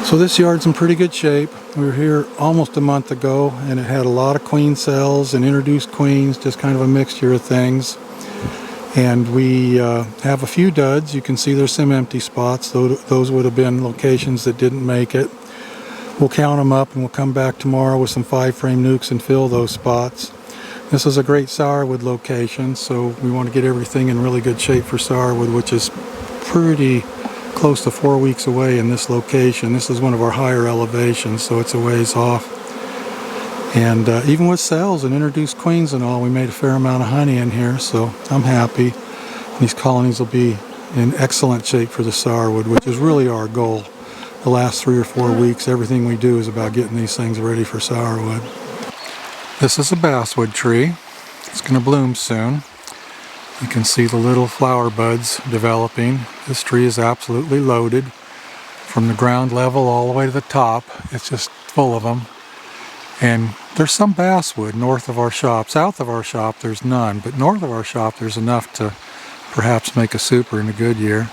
So this yard's in pretty good shape. We were here almost a month ago and it had a lot of queen cells and introduced queens, just kind of a mixture of things. And we have a few duds. You can see there's some empty spots. Those would have been locations that didn't make it. We'll count them up and we'll come back tomorrow with some 5-frame nukes and fill those spots. This is a great sourwood location, so we want to get everything in really good shape for sourwood, which is pretty close to 4 weeks away in this location. This is one of our higher elevations, so it's a ways off. And even with cells and introduced queens and all, we made a fair amount of honey in here, so I'm happy. These colonies will be in excellent shape for the sourwood, which is really our goal. The last 3 or 4 weeks, everything we do is about getting these things ready for sourwood. This is a basswood tree. It's going to bloom soon. You can see the little flower buds developing. This tree is absolutely loaded from the ground level all the way to the top. It's just full of them. And there's some basswood north of our shop. South of our shop there's none, but north of our shop there's enough to perhaps make a super in a good year.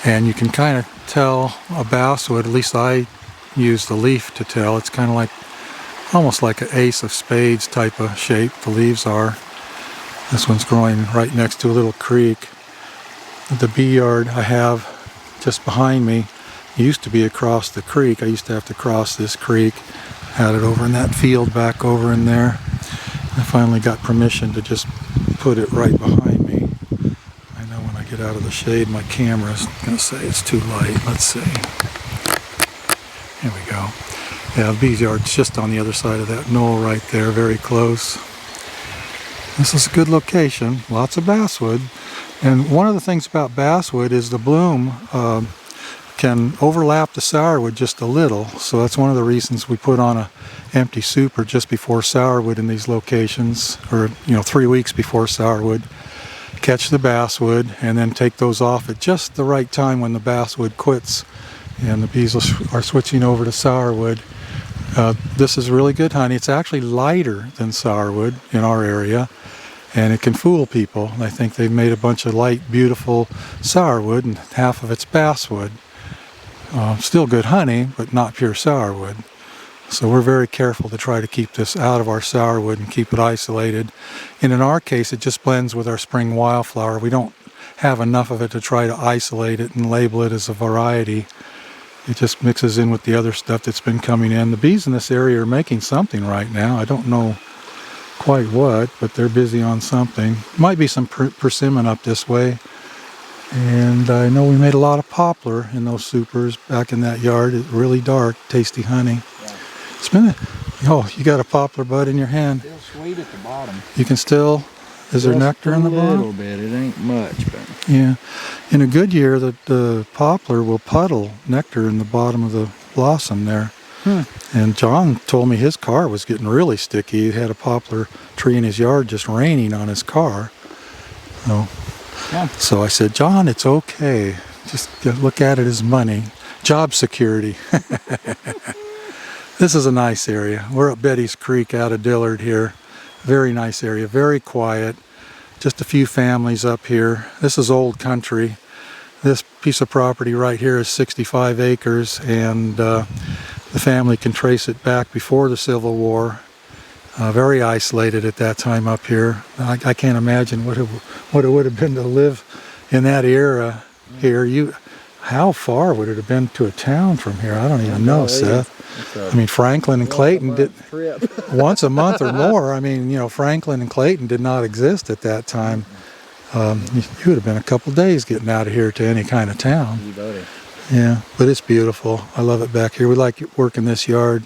And you can kind of tell a basswood, at least I use the leaf to tell. It's kind of like, almost like an ace of spades type of shape the leaves are. This one's growing right next to a little creek. The bee yard I have just behind me used to be across the creek. I used to have to cross this creek. Had it over in that field back over in there. I finally got permission to just put it right behind me. I know when I get out of the shade my camera's going to say it's too light. Let's see. Here we go. Yeah, the bee yard's just on the other side of that knoll right there, very close. This is a good location, lots of basswood. And one of the things about basswood is the bloom can overlap the sourwood just a little. So that's one of the reasons we put on a empty super just before sourwood in these locations, or 3 weeks before sourwood. Catch the basswood and then take those off at just the right time when the basswood quits and the bees are switching over to sourwood. This is really good honey. It's actually lighter than sourwood in our area, and it can fool people. I think they've made a bunch of light, beautiful sourwood, and half of it's basswood. Still good honey, but not pure sourwood. So we're very careful to try to keep this out of our sourwood and keep it isolated. And in our case, it just blends with our spring wildflower. We don't have enough of it to try to isolate it and label it as a variety. It just mixes in with the other stuff that's been coming in. The bees in this area are making something right now. I don't know quite what, but they're busy on something. Might be some persimmon up this way. And I know we made a lot of poplar in those supers back in that yard. It's really dark, tasty honey. Yeah. It's been you got a poplar bud in your hand. Still sweet at the bottom. You can still, is there nectar in the bottom? A little bit, it ain't much, but. Yeah. In a good year, the poplar will puddle nectar in the bottom of the blossom there. And John told me his car was getting really sticky. He had a poplar tree in his yard just raining on his car. So I said, John, it's okay. Just look at it as money. Job security. This is a nice area. We're at Betty's Creek out of Dillard here. Very nice area, very quiet. Just a few families up here. This is old country. This piece of property right here is 65 acres, and the family can trace it back before the Civil War. Very isolated at that time up here. I can't imagine what it would have been to live in that era here. How far would it have been to a town from here? I don't even know, Seth. I mean, Franklin and Clayton did once a month or more. I mean, Franklin and Clayton did not exist at that time. You would have been a couple days getting out of here to any kind of town. Yeah, but it's beautiful. I love it back here. We like working this yard.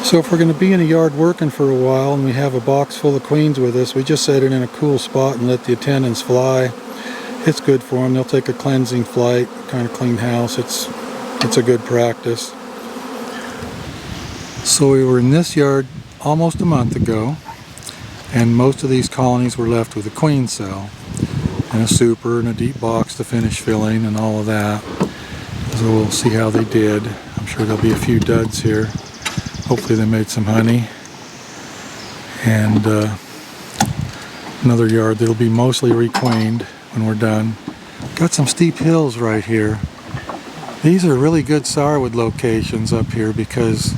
So if we're going to be in a yard working for a while and we have a box full of queens with us, we just set it in a cool spot and let the attendants fly. It's good for them. They'll take a cleansing flight, kind of clean house. It's a good practice. So we were in this yard almost a month ago, and most of these colonies were left with a queen cell. and a super and a deep box to finish filling and all of that. So we'll see how they did. I'm sure there'll be a few duds here. Hopefully they made some honey. And another yard that'll be mostly requeened when we're done. Got some steep hills right here. These are really good sourwood locations up here because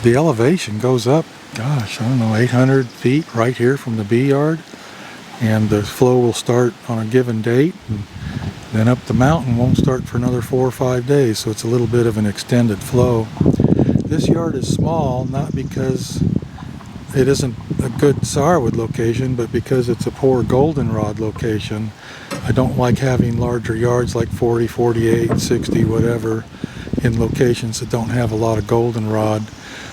the elevation goes up, gosh, I don't know, 800 feet right here from the bee yard. And the flow will start on a given date, and then up the mountain won't start for another 4 or 5 days, so it's a little bit of an extended flow. This yard is small, not because it isn't a good sourwood location, but because it's a poor goldenrod location. I don't like having larger yards like 40, 48, 60, whatever, in locations that don't have a lot of goldenrod.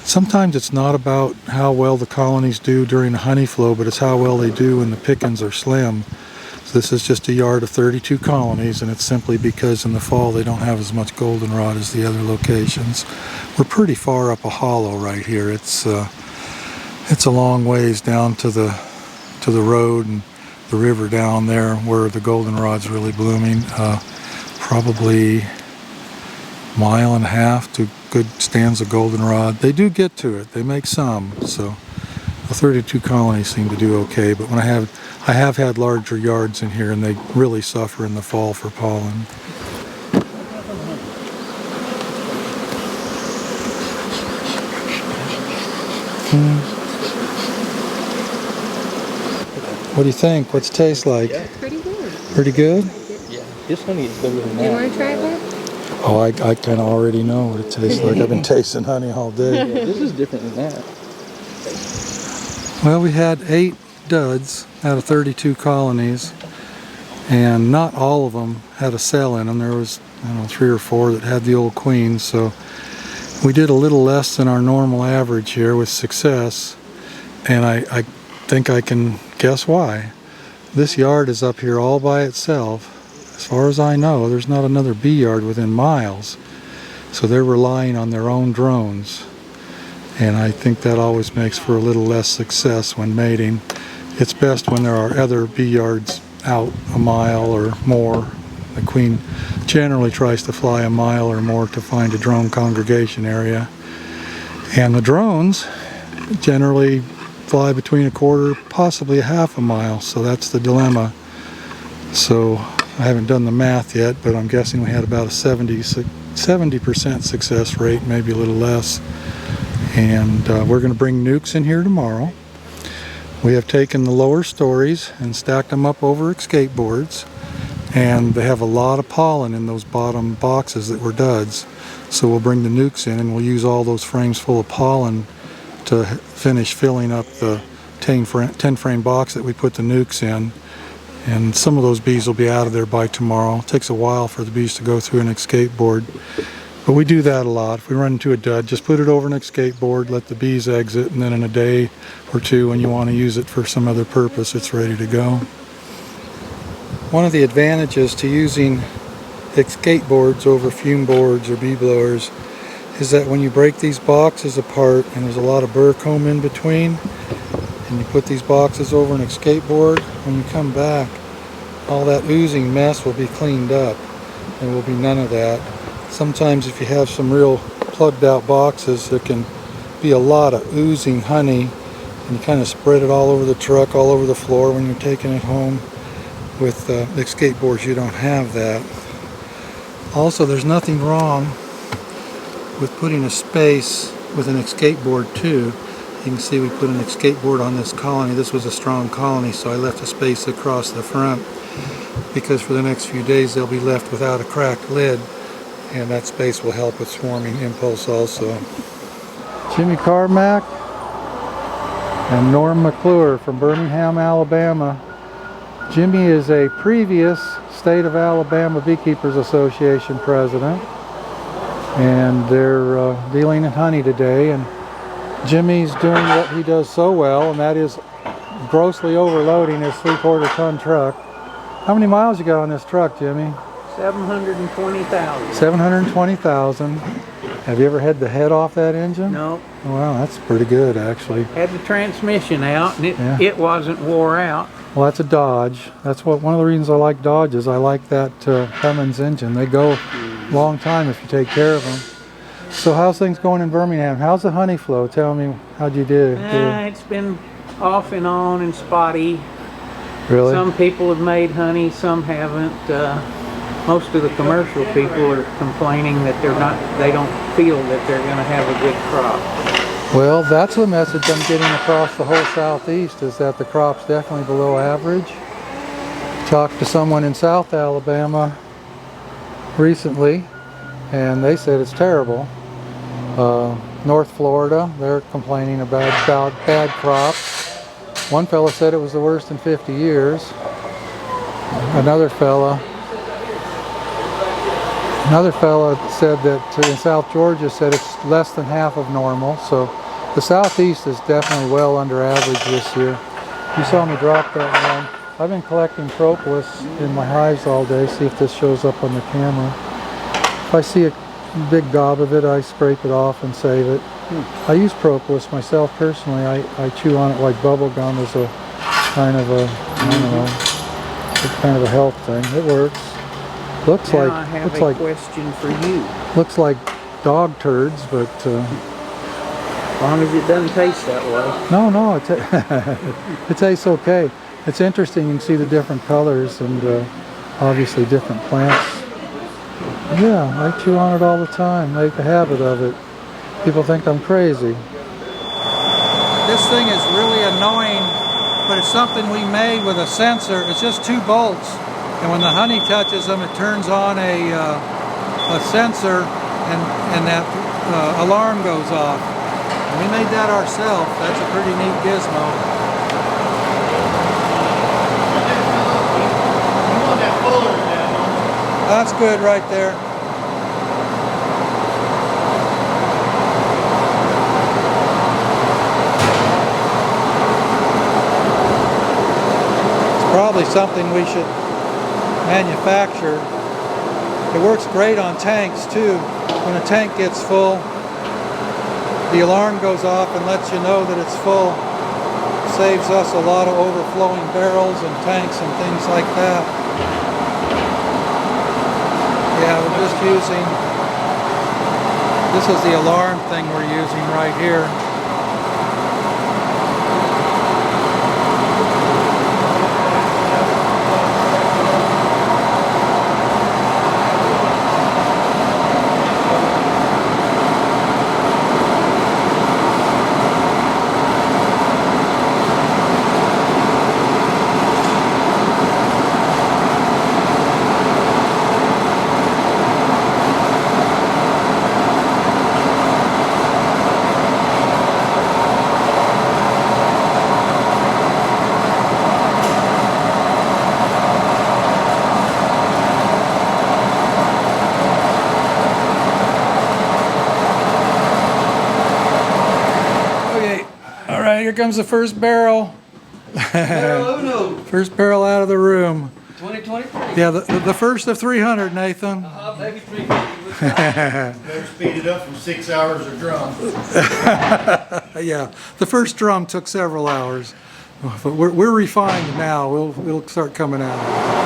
Sometimes it's not about how well the colonies do during the honey flow, but it's how well they do when the pickings are slim. So this is just a yard of 32 colonies, and it's simply because in the fall they don't have as much goldenrod as the other locations. We're pretty far up a hollow right here. It's a long ways down to the road and the river down there where the goldenrod's really blooming. Probably a mile and a half to good stands of goldenrod. They do get to it. They make some. So the 32 colonies seem to do okay. But when I have had larger yards in here, and they really suffer in the fall for pollen. What do you think? What's it taste like? Pretty good. Pretty good? Yeah, this honey is better than Do you that. want to try one? Oh, I kind of already know what it tastes like. I've been tasting honey all day. Yeah, this is different than that. Well, we had 8 duds out of 32 colonies, and not all of them had a cell in them. There was, I don't know, 3 or 4 that had the old queens, so we did a little less than our normal average here with success, and I think I can guess why. This yard is up here all by itself. As far as I know, there's not another bee yard within miles, so they're relying on their own drones, and I think that always makes for a little less success when mating. It's best when there are other bee yards out a mile or more. The queen generally tries to fly a mile or more to find a drone congregation area, and the drones generally fly between a quarter, possibly a half a mile, so that's the dilemma. So I haven't done the math yet, but I'm guessing we had about a 70% success rate, maybe a little less. And we're going to bring nukes in here tomorrow. We have taken the lower stories and stacked them up over escape boards, and they have a lot of pollen in those bottom boxes that were duds. So we'll bring the nukes in, and we'll use all those frames full of pollen to finish filling up the 10 frame box that we put the nukes in. And some of those bees will be out of there by tomorrow. It takes a while for the bees to go through an escape board, but we do that a lot. If we run into a dud, just put it over an escape board, let the bees exit, and then in a day or two when you want to use it for some other purpose, it's ready to go. One of the advantages to using escape boards over fume boards or bee blowers is that when you break these boxes apart, and there's a lot of burr comb in between, and you put these boxes over an escape board, when you come back, all that oozing mess will be cleaned up. There will be none of that. Sometimes if you have some real plugged out boxes, there can be a lot of oozing honey, and you kind of spread it all over the truck, all over the floor when you're taking it home. With escape boards, you don't have that. Also, there's nothing wrong with putting a space with an escape board too. You can see we put an escape board on this colony. This was a strong colony, so I left a space across the front because for the next few days they'll be left without a cracked lid, and that space will help with swarming impulse also. Jimmy Carmack and Norm McClure from Birmingham, Alabama. Jimmy is a previous State of Alabama Beekeepers Association president, and they're dealing in honey today, and Jimmy's doing what he does so well, and that is grossly overloading his 3/4 ton truck. How many miles you got on this truck, Jimmy? 720,000. 720,000. Have you ever had the head off that engine? No, Wow, that's pretty good actually. had the transmission out, and Yeah. it wasn't wore out. Well, that's a Dodge. That's one of the reasons I like Dodges. I like that Cummins engine. They go a long time if you take care of them. So how's things going in Birmingham? How's the honey flow? Tell me, how'd you do? It's been off and on and spotty. Really? Some people have made honey, some haven't. Most of the commercial people are complaining that they don't feel that they're going to have a good crop. Well, that's the message I'm getting across the whole southeast, is that the crop's definitely below average. Talked to someone in South Alabama recently, and they said it's terrible. North Florida, they're complaining about bad crops. One fella said it was the worst in 50 years. Another fella said that in South Georgia said it's less than half of normal. So the southeast is definitely well under average this year. You saw me drop that one. I've been collecting propolis in my hives all day. See if this shows up on the camera. If I see a big gob of it, I scrape it off and save it. I use propolis myself personally. I chew on it like bubble gum as a kind of a, I don't know, it's kind of a health thing. It works. Looks Now like I have a question for you. looks like dog turds, but As long as it doesn't taste that way. no, it tastes okay. It's interesting. You can see the different colors and obviously different plants. Yeah, I chew on it all the time. Make a habit of it. People think I'm crazy. This thing is really annoying, but it's something we made with a sensor. It's just 2 bolts, and when the honey touches them, it turns on a sensor, and that alarm goes off. And we made that ourselves. That's a pretty neat gizmo. That's good right there. Probably something we should manufacture. It works great on tanks too. When a tank gets full, the alarm goes off and lets you know that it's full. Saves us a lot of overflowing barrels and tanks and things like that. Yeah, we're just using, this is the alarm thing we're using right here. Here comes the first barrel. First barrel out of the room. 2023. Yeah, the first of 300, Nathan. Maybe 350. Better speed it up from 6 hours a drum. Yeah, the first drum took several hours, but we're refined now. It'll start coming out.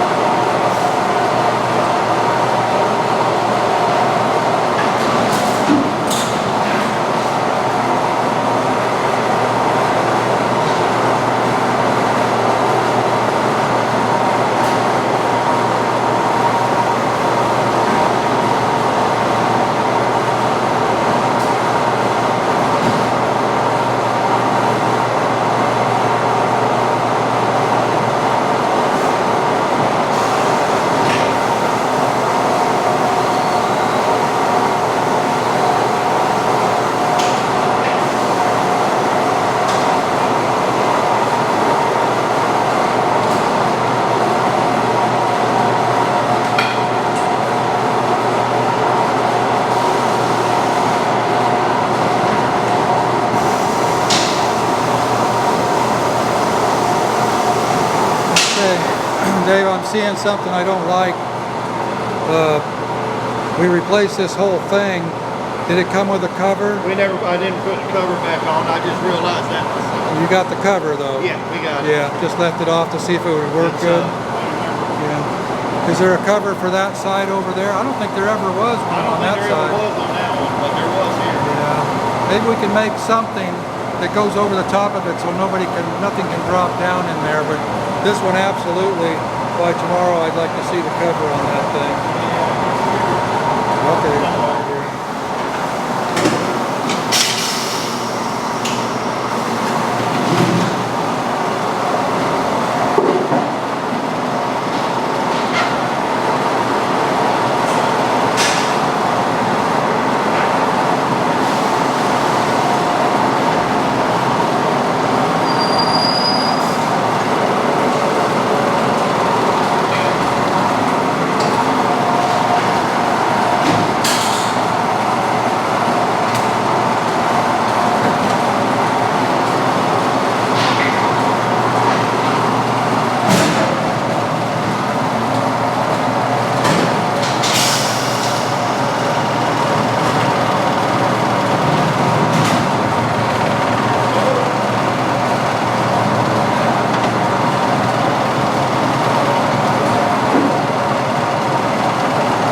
Dave, I'm seeing something I don't like. We replaced this whole thing Did it come with a cover? I didn't put the cover back on, I just realized that myself. You got the cover though? Yeah, we got it. Yeah, just left it off to see if it would work It's, good. I Yeah. Is there a cover for that side over there? I don't think there ever was one on don't think that there side. ever was on that one, but there was here. Yeah. Maybe we can make something that goes over the top of it so nothing can drop down in there, but this one absolutely, by tomorrow I'd like to see the cover on that thing. Okay.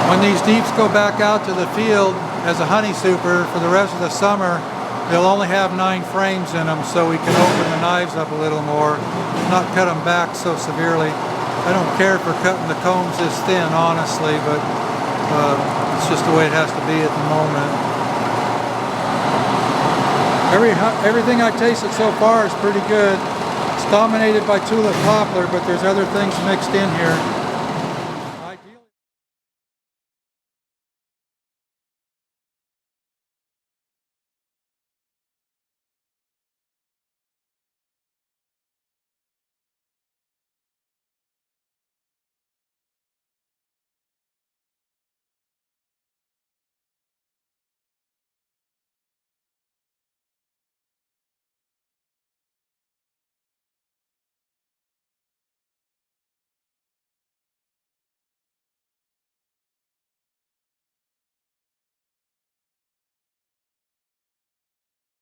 When these deeps go back out to the field as a honey super for the rest of the summer, they'll only have 9 frames in them, so we can open the knives up a little more, not cut them back so severely. I don't care for cutting the combs this thin, honestly, but it's just the way it has to be at the moment. Everything I tasted so far is pretty good. It's dominated by tulip poplar, but there's other things mixed in here.